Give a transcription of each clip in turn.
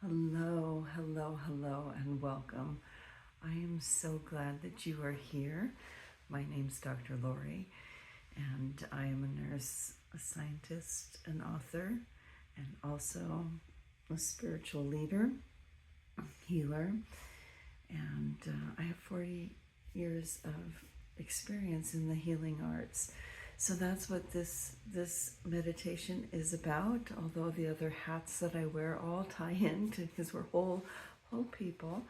Hello, hello, hello, and welcome. I am so glad that you are here. My name's Dr. Lori, and I am a nurse, a scientist, an author, and also a spiritual leader, healer. And I have 40 years of experience in the healing arts. So that's what this meditation is about, although the other hats that I wear all tie in because we're whole people.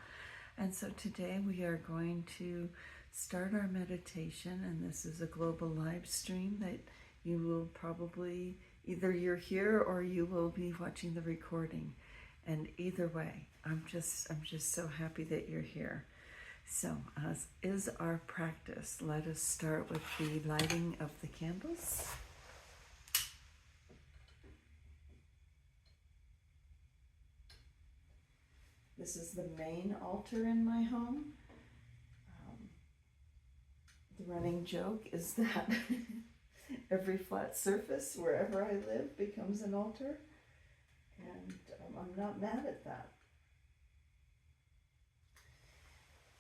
And so today we are going to start our meditation, and this is a global live stream that you will probably, either you're here or you will be watching the recording. And either way, I'm just so happy that you're here. So, as is our practice, let us start with the lighting of the candles. This is the main altar in my home. The running joke is that every flat surface wherever I live becomes an altar, and I'm not mad at that.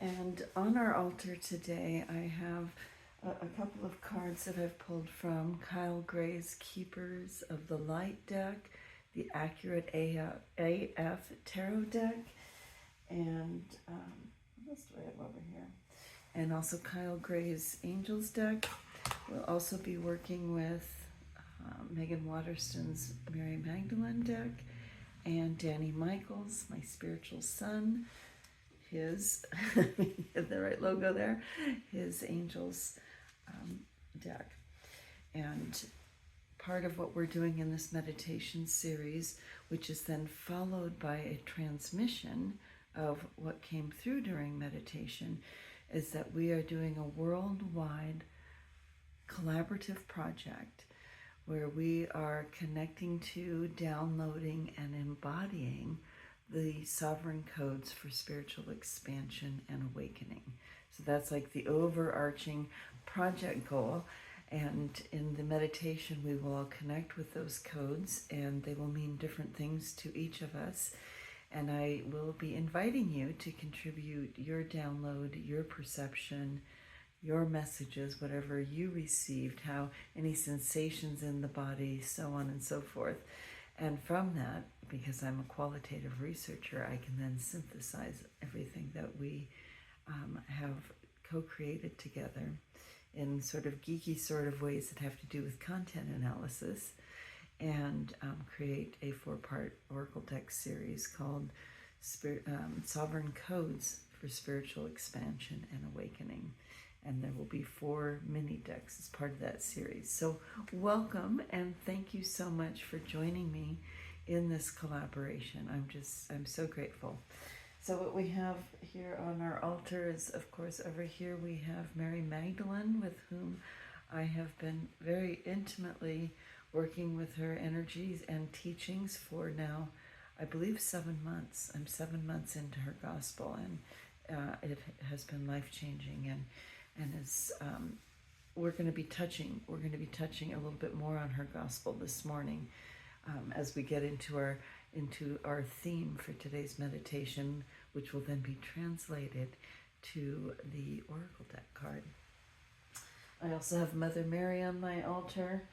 And on our altar today, I have a couple of cards that I've pulled from Kyle Gray's Keepers of the Light deck, the Accurate AF Tarot deck, and what else do I have over here? And also Kyle Gray's Angels deck. We'll also be working with Megan Waterston's Mary Magdalene deck, and Danny Michaels, my spiritual son, his, the right logo there, his Angels deck. And part of what we're doing in this meditation series, which is then followed by a transmission of what came through during meditation, is that we are doing a worldwide collaborative project where we are connecting to, downloading, and embodying the sovereign codes for spiritual expansion and awakening. So that's like the overarching project goal. And in the meditation, we will all connect with those codes, and they will mean different things to each of us. And I will be inviting you to contribute your download, your perception, your messages, whatever you received, how any sensations in the body, so on and so forth. And from that, because I'm a qualitative researcher, I can then synthesize everything that we have co-created together in sort of geeky sort of ways that have to do with content analysis, and create a 4-part Oracle deck series called Sovereign Codes for Spiritual Expansion and Awakening. And there will be 4 mini decks as part of that series. So welcome, and thank you so much for joining me in this collaboration. I'm so grateful. So what we have here on our altar is, of course, over here we have Mary Magdalene, with whom I have been very intimately working with her energies and teachings for now, I believe, 7 months. I'm 7 months into her gospel, and it has been life-changing, and is we're going to be touching a little bit more on her gospel this morning, as we get into our theme for today's meditation, which will then be translated to the Oracle deck card. I also have Mother Mary on my altar,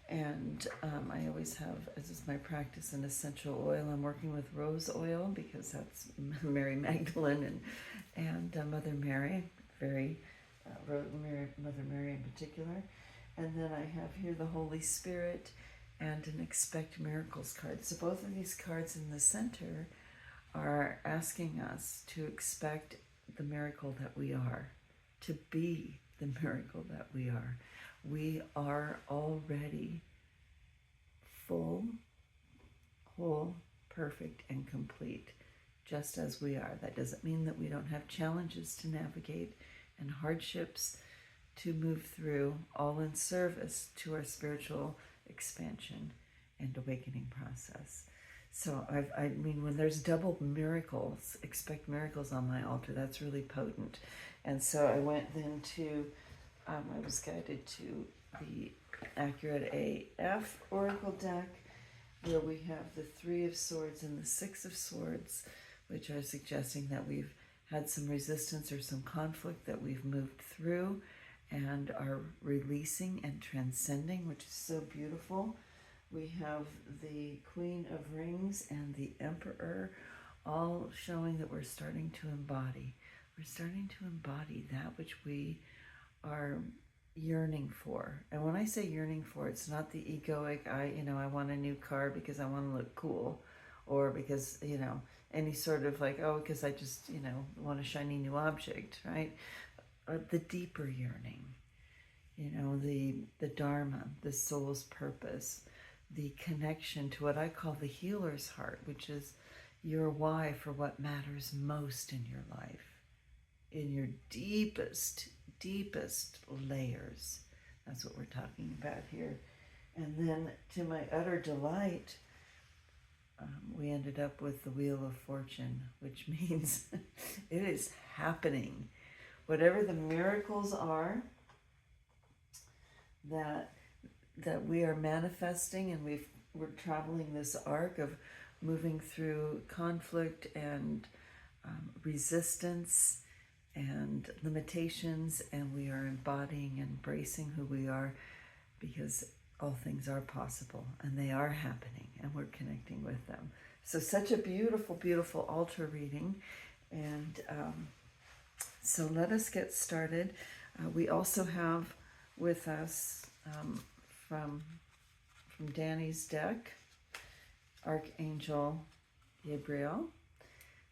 and I always have, as is my practice, an essential oil. I'm working with rose oil because that's Mary Magdalene and Mother Mary, Mother Mary in particular. And then I have here the Holy Spirit and an Expect Miracles card. So both of these cards in the center are asking us to expect the miracle that we are, to be the miracle that we are. We are already full, whole, perfect, and complete, just as we are. That doesn't mean that we don't have challenges to navigate and hardships to move through, all in service to our spiritual expansion and awakening process. So I mean, when there's double miracles, expect miracles on my altar, that's really potent. And so I went then to, I was guided to the Accurate AF Oracle deck, where we have the Three of Swords and the Six of Swords, which are suggesting that we've had some resistance or some conflict that we've moved through and are releasing and transcending, which is so beautiful. We have the Queen of Rings and the Emperor, all showing that we're starting to embody. We're starting to embody that which we are yearning for. And when I say yearning for, it's not the egoic, I want a new car because I want to look cool, or because, any sort of like, because I just, want a shiny new object, right? The deeper yearning, the Dharma, the soul's purpose, the connection to what I call the healer's heart, which is your why for what matters most in your life, in your deepest layers. That's what we're talking about here. And then, to my utter delight, we ended up with the Wheel of Fortune, which means it is happening. Whatever the miracles are that we are manifesting, and we're traveling this arc of moving through conflict and resistance and limitations, and we are embodying and embracing who we are, because all things are possible and they are happening and we're connecting with them. So such a beautiful, beautiful altar reading. And so let us get started. We also have with us from Danny's deck, Archangel Gabriel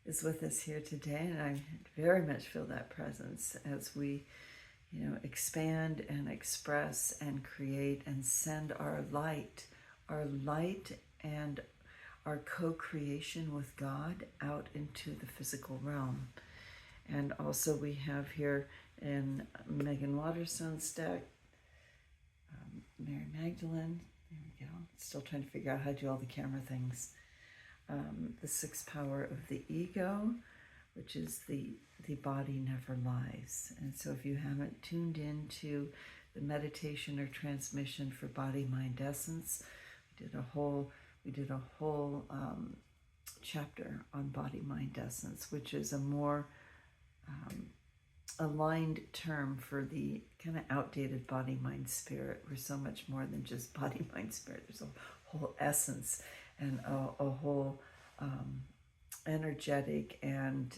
is with us here today, and I very much feel that presence as we, expand and express and create and send our light and our co-creation with God out into the physical realm. And also we have here in Megan Waterstone's deck, Mary Magdalene. There we go. Still trying to figure out how to do all the camera things. The sixth power of the ego, which is the body never lies. And so if you haven't tuned into the meditation or transmission for Body Mind Essence, we did a whole chapter on Body Mind Essence, which is a more aligned term for the kind of outdated body, mind, spirit. We're so much more than just body, mind, spirit. There's a whole essence and a whole energetic and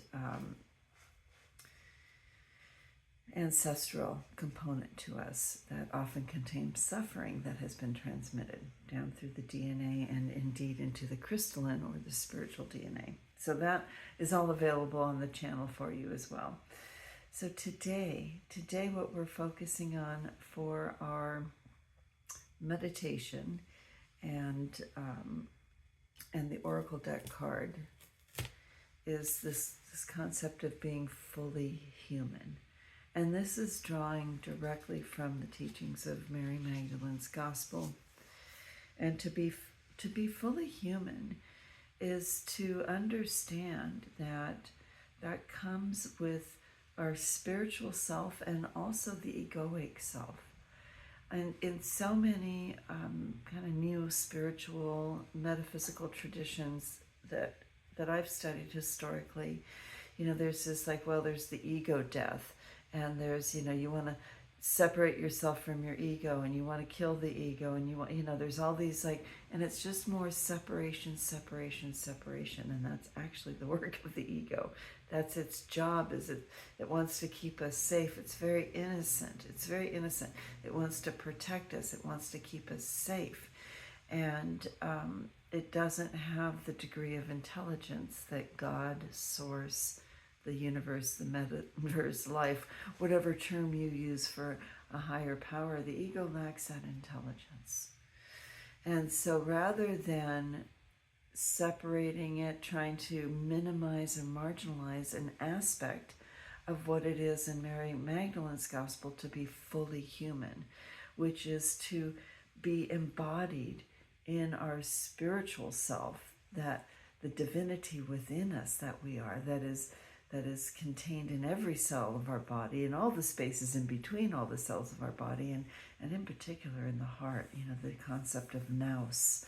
ancestral component to us that often contains suffering that has been transmitted down through the DNA and indeed into the crystalline or the spiritual DNA. So that is all available on the channel for you as well. So today what we're focusing on for our meditation and the Oracle deck card is this concept of being fully human. And this is drawing directly from the teachings of Mary Magdalene's Gospel. And to be fully human is to understand that comes with our spiritual self and also the egoic self. And in so many kind of new spiritual, metaphysical traditions that I've studied historically, there's this there's the ego death, and there's, you want to separate yourself from your ego, and you want to kill the ego, and you want, there's all these and it's just more separation, and that's actually the work of the ego. That's its job, is it wants to keep us safe. It's very innocent. It wants to protect us. It wants to keep us safe. And it doesn't have the degree of intelligence that God, Source, the universe, the metaverse, life, whatever term you use for a higher power, the ego lacks that intelligence. And so rather than separating it, trying to minimize or marginalize an aspect of what it is in Mary Magdalene's Gospel to be fully human, which is to be embodied in our spiritual self, that the divinity within us that we are, that is contained in every cell of our body and all the spaces in between all the cells of our body, and in particular in the heart, the concept of nous,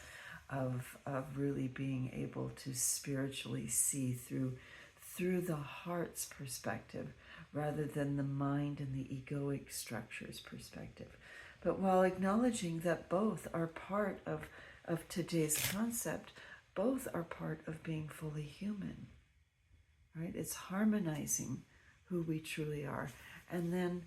of really being able to spiritually see through the heart's perspective rather than the mind and the egoic structure's perspective. But while acknowledging that both are part of today's concept, both are part of being fully human, right? It's harmonizing who we truly are, and then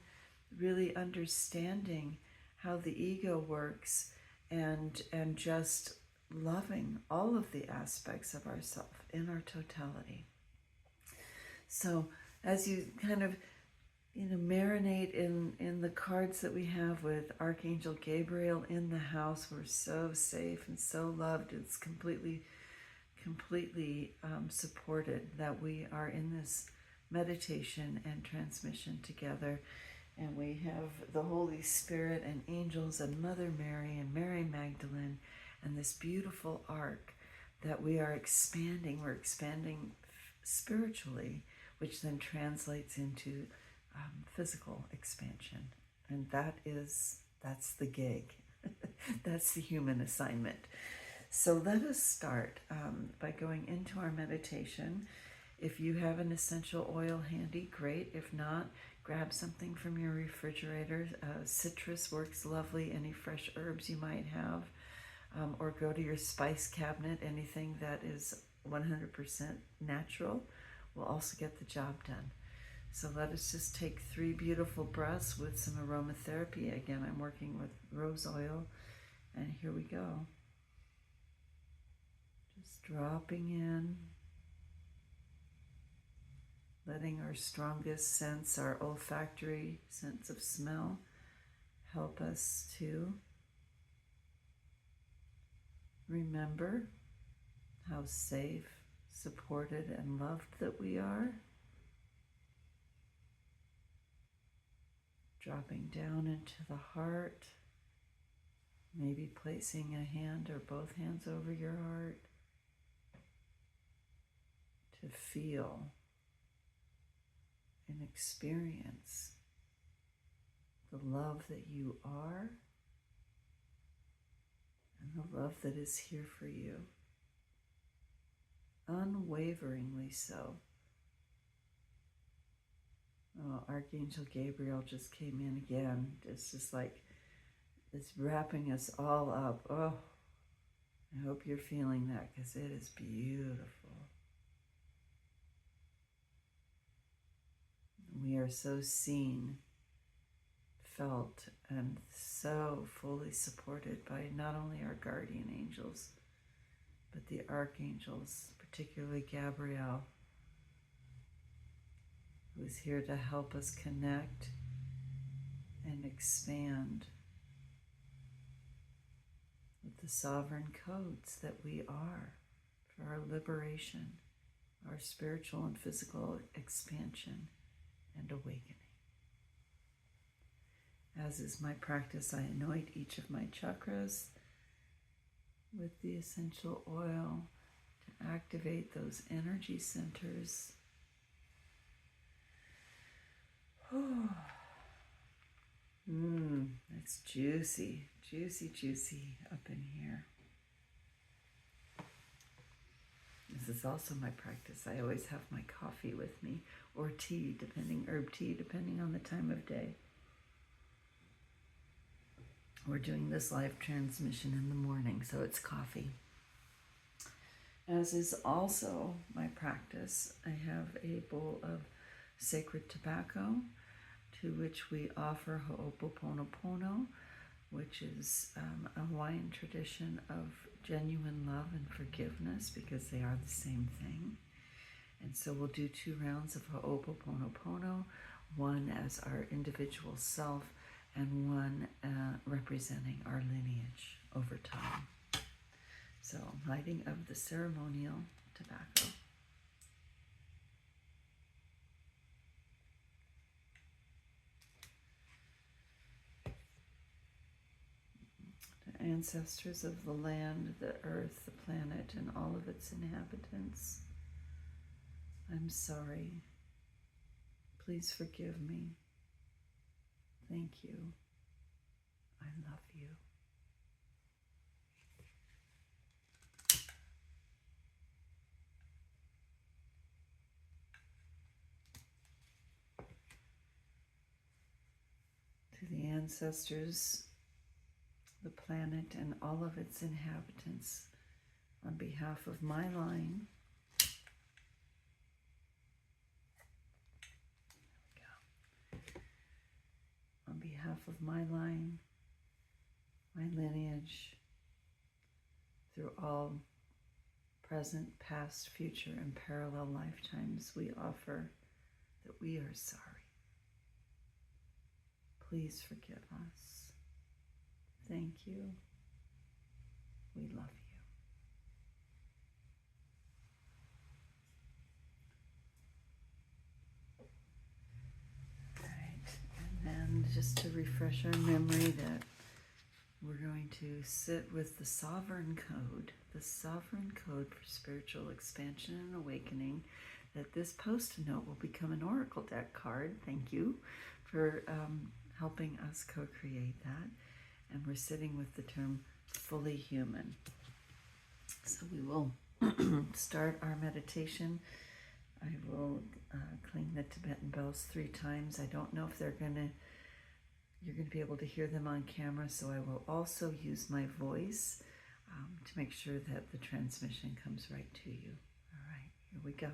really understanding how the ego works, and just loving all of the aspects of ourself in our totality. So as you kind of marinate in the cards that we have with Archangel Gabriel in the house, we're so safe and so loved. It's completely supported that we are in this meditation and transmission together. And we have the Holy Spirit and angels and Mother Mary and Mary Magdalene and this beautiful arc that we are expanding. We're expanding spiritually, which then translates into physical expansion. And that's the gig. That's the human assignment. So let us start by going into our meditation. If you have an essential oil handy, great. If not, grab something from your refrigerator. Citrus works lovely, any fresh herbs you might have. Or go to your spice cabinet. Anything that is 100% natural will also get the job done. So let us just take 3 beautiful breaths with some aromatherapy. Again, I'm working with rose oil. And here we go. Just dropping in. Letting our strongest sense, our olfactory sense of smell, help us to remember how safe, supported, and loved that we are. Dropping down into the heart, maybe placing a hand or both hands over your heart to feel and experience the love that you are and the love that is here for you, unwaveringly so. Oh, Archangel Gabriel just came in again. It's just like it's wrapping us all up. Oh, I hope you're feeling that, because it is beautiful. We are so seen, felt, and so fully supported by not only our guardian angels, but the archangels, particularly Gabriel, who is here to help us connect and expand with the sovereign codes that we are for our liberation, our spiritual and physical expansion and awakening. As is my practice, I anoint each of my chakras with the essential oil to activate those energy centers. It's juicy, juicy, juicy up in here. This is also my practice. I always have my coffee with me, or tea, herb tea, depending on the time of day. We're doing this live transmission in the morning, so it's coffee. As is also my practice, I have a bowl of sacred tobacco, to which we offer Ho'oponopono, which is a Hawaiian tradition of genuine love and forgiveness, because they are the same thing. And so we'll do 2 rounds of Ho'oponopono, one as our individual self and one representing our lineage over time. So lighting of the ceremonial tobacco. Ancestors of the land, the earth, the planet, and all of its inhabitants, I'm sorry. Please forgive me. Thank you. I love you. ancestors, the planet, and all of its inhabitants, on behalf of my line. On behalf of my line, my lineage, through all present, past, future, and parallel lifetimes, we offer that we are sorry. Please forgive us. Thank you. We love you. All right, and then just to refresh our memory that we're going to sit with the Sovereign Code for spiritual expansion and awakening, that this post-it note will become an Oracle deck card. Thank you for helping us co-create that. And we're sitting with the term fully human. So we will start our meditation. I will cling the Tibetan bells 3 times. I don't know if you're going to be able to hear them on camera, so I will also use my voice to make sure that the transmission comes right to you. All right, here we go.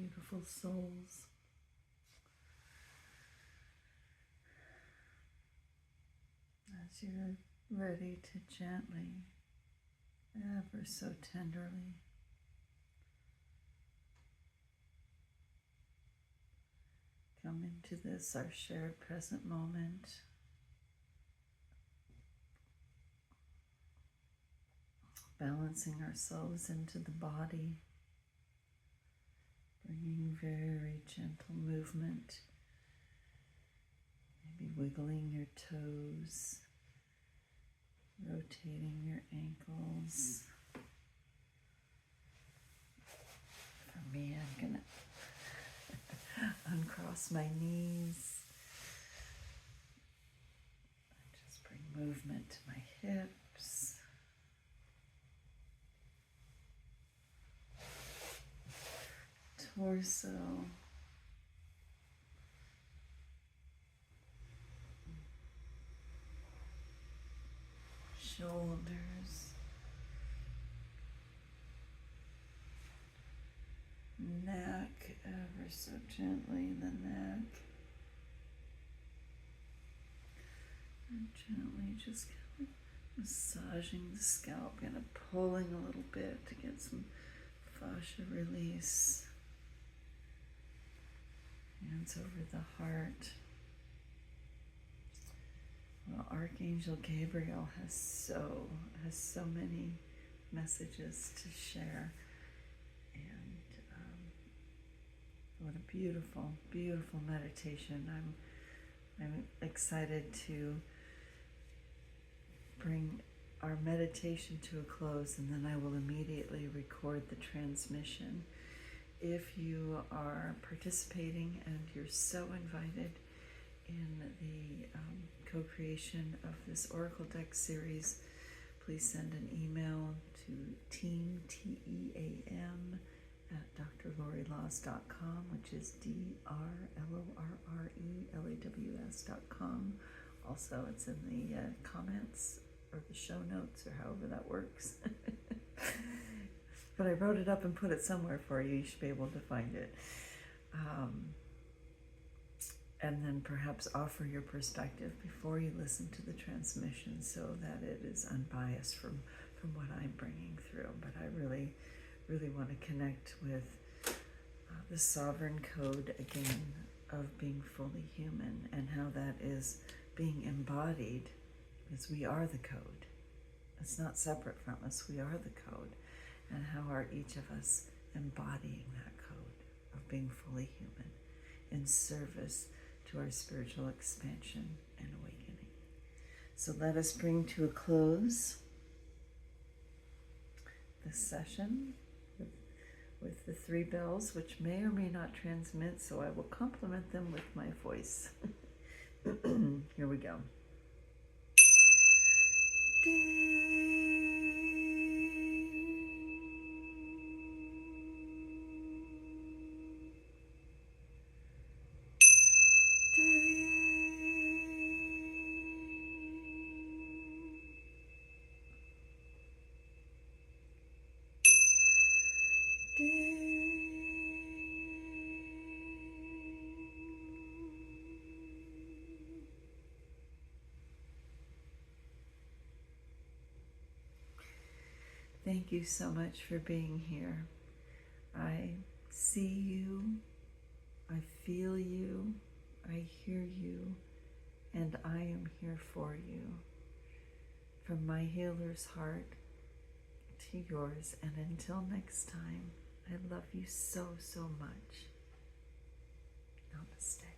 beautiful souls. As you're ready to gently, ever so tenderly, come into this, our shared present moment. Balancing ourselves into the body, bringing very gentle movement, maybe wiggling your toes, rotating your ankles. For me, I'm gonna uncross my knees. Just bring movement to my hips. Torso. Shoulders. Neck, ever so gently, the neck. And gently just kind of massaging the scalp, kind of pulling a little bit to get some fascia release. Hands over the heart. Well, Archangel Gabriel has so many messages to share, and what a beautiful, beautiful meditation. I'm excited to bring our meditation to a close, and then I will immediately record the transmission. If you are participating and you're so invited in the co-creation of this Oracle deck series, please send an email to team, T-E-A-M, at drlorilaws.com, which is DRLORRELAWS.com. Also, it's in the comments or the show notes or however that works. But I wrote it up and put it somewhere for you. You should be able to find it. And then perhaps offer your perspective before you listen to the transmission so that it is unbiased from what I'm bringing through. But I really, really want to connect with the sovereign code again of being fully human and how that is being embodied, because we are the code. It's not separate from us. We are the code. And how are each of us embodying that code of being fully human in service to our spiritual expansion and awakening. So let us bring to a close this session with the 3 bells, which may or may not transmit, so I will complement them with my voice. Here we go. Thank you so much for being here. I see you, I feel you, I hear you, and I am here for you. From my healer's heart to yours, and until next time, I love you so, so much. Namaste.